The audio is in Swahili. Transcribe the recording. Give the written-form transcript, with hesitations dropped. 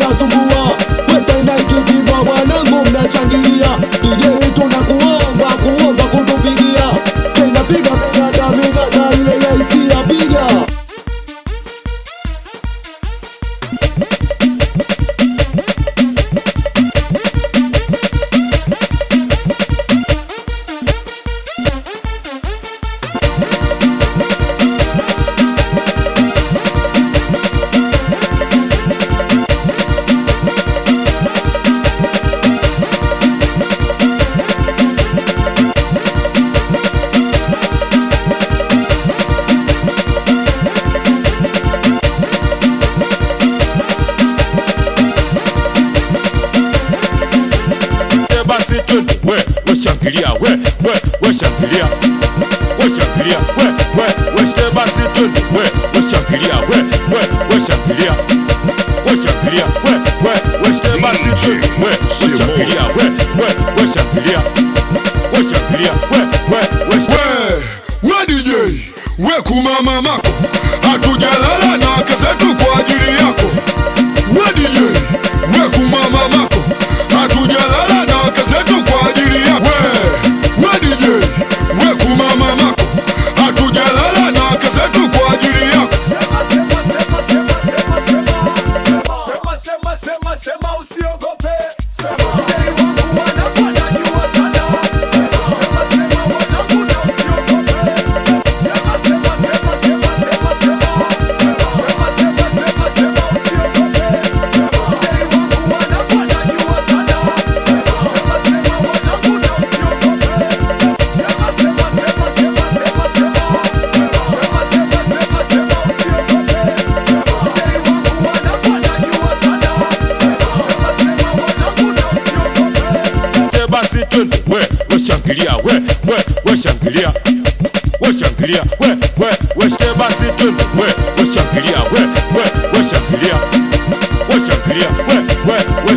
mnasumbua, weta inaikipigwa wanangu mnashangilia. DJ tunakuomba kutupigia, tena piga minada ile ya hisia piga. We shangilia, we shangilia, we shangilia, we step basi twende, we shangilia, we shangilia, we shangilia, we step basi twende, we shangilia, we shangilia, we shangilia, we DJ, we kumama mako, hatujalala na wake zetu kwa ajili yako. We DJ, we kumama mako, hatujalala na wake zetu kwa ajili yako. We DJ, we kumama mako, hatujalala na wake zetu kwa ajili yako. Sema usiogope. we shangilia, we shangilia, we shangilia, we step basi twende, we shangilia, we shangilia, we shangilia, we